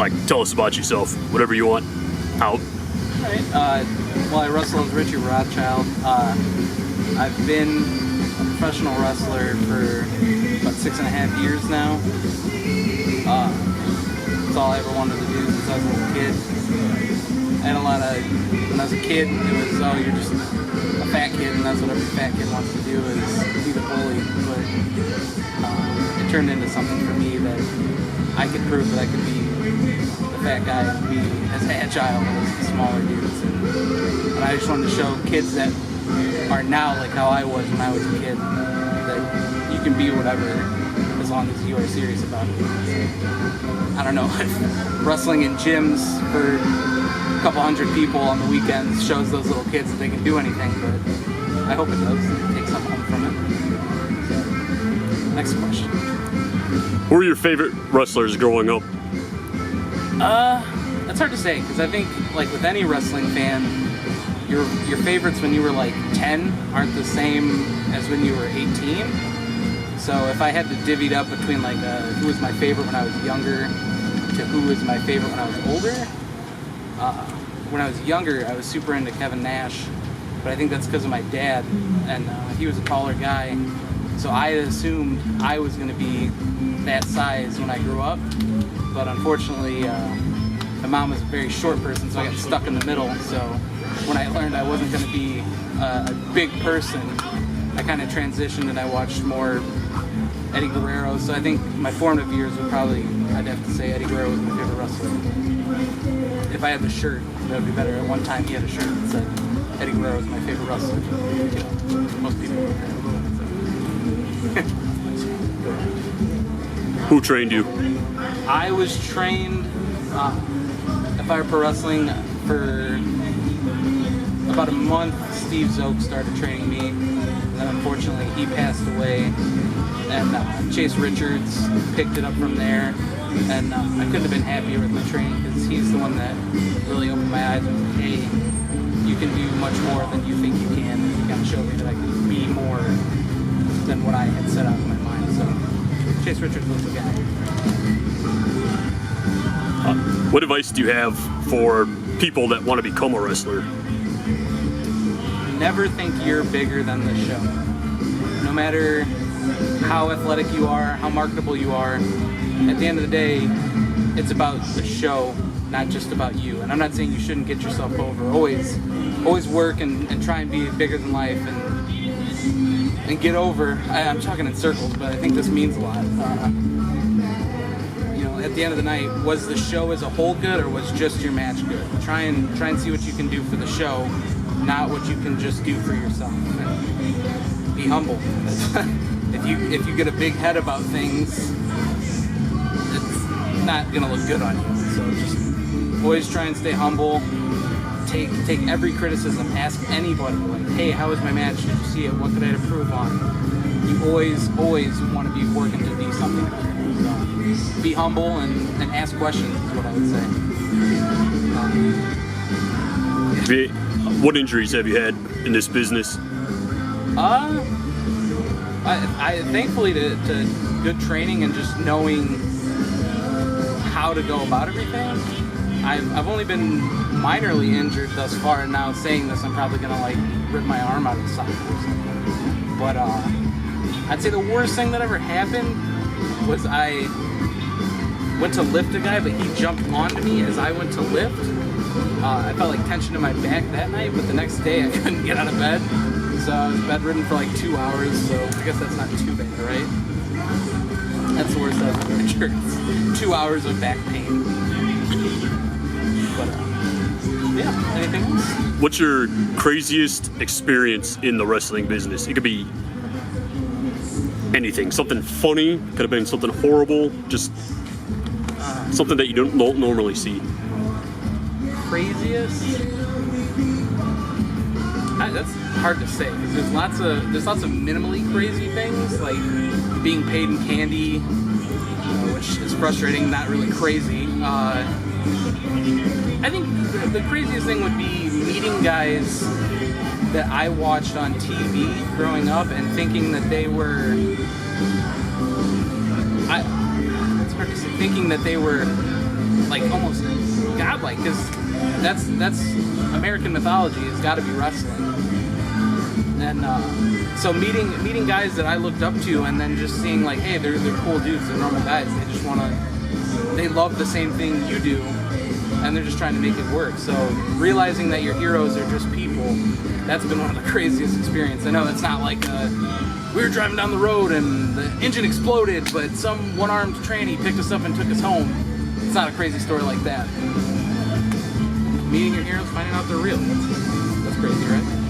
like, tell us about yourself, whatever you want. Out. All right. Well, I wrestle as Ritchie Rothchild. I've been a professional wrestler for about 6.5 years now. That's all I ever wanted to do since I was a little kid. I had a lot of, when I was a kid, it was, oh, you're just a fat kid, and that's what every fat kid wants to do, is be the bully. But it turned into something for me that I could prove that I could be the fat guy and be as agile as the smaller dudes. And I just wanted to show kids that are now like how I was when I was a kid, that you can be whatever as long as you are serious about it. I don't know if wrestling in gyms for a couple hundred people on the weekends shows those little kids that they can do anything, but I hope it does. Take something home from it. Next question. Who were your favorite wrestlers growing up? That's hard to say, because I think, like with any wrestling fan, your favorites when you were like 10 aren't the same as when you were 18. So if I had to divvy it up between like who was my favorite when I was younger to who was my favorite when I was older, when I was younger I was super into Kevin Nash, but I think that's because of my dad, and he was a taller guy, so I assumed I was going to be that size when I grew up, but unfortunately my mom was a very short person, so I got stuck in the middle. So when I learned I wasn't going to be a big person, I kind of transitioned and I watched more Eddie Guerrero. So I think my formative years would probably, I'd have to say Eddie Guerrero was my favorite wrestler. If I had the shirt, that would be better. At one time he had a shirt that said Eddie Guerrero was my favorite wrestler. Most people would have. Who trained you? I was trained at Fire Pro Wrestling for about a month. Steve Zoke started training me, and then unfortunately he passed away, and Chase Richards picked it up from there, and I couldn't have been happier with my training, because he's the one that really opened my eyes and said, hey, you can do much more than you think you can, and he kind of showed me that I could be more than what I had set out in my mind. So Chase Richards was the guy. What advice do you have for people that want to become a wrestler? Never think you're bigger than the show. No matter how athletic you are, how marketable you are, at the end of the day, it's about the show, not just about you. And I'm not saying you shouldn't get yourself over. Always work and try and be bigger than life and get over. I'm talking in circles, but I think this means a lot. At the end of the night, was the show as a whole good, or was just your match good? Try and see what you can do for the show, not what you can just do for yourself. And be humble. If you get a big head about things, it's not gonna look good on you. So just always try and stay humble. Take every criticism. Ask anybody, like, hey, how was my match? Did you see it? What could I improve on? You always want to be working to do something better. So be humble and ask questions is what I would say. What injuries have you had in this business? I thankfully to good training and just knowing how to go about everything, I've only been minorly injured thus far, and now saying this I'm probably gonna like rip my arm out of the socket or something. But I'd say the worst thing that ever happened was I went to lift a guy, but he jumped onto me as I went to lift. I felt like tension in my back that night, but the next day I couldn't get out of bed. So I was bedridden for like 2 hours, so I guess that's not too bad, right? That's the worst I've ever injured. 2 hours of back pain. But, yeah, anything else? What's your craziest experience in the wrestling business? It could be anything. Something funny, could have been something horrible, just something that you don't normally see. Craziest? That's hard to say, because there's lots of minimally crazy things, like being paid in candy, which is frustrating, not really crazy. I think the craziest thing would be meeting guys that I watched on TV growing up and thinking that they were, it's hard to say, thinking that they were like almost godlike, because that's American mythology has got to be wrestling. And so meeting guys that I looked up to, and then just seeing like, hey, they're cool dudes, they're normal guys. They just they love the same thing you do, and they're just trying to make it work. So realizing that your heroes are just people, that's been one of the craziest experiences. I know it's not like we were driving down the road and the engine exploded, but some one-armed tranny picked us up and took us home. It's not a crazy story like that. Meeting your heroes, finding out they're real. That's crazy, right?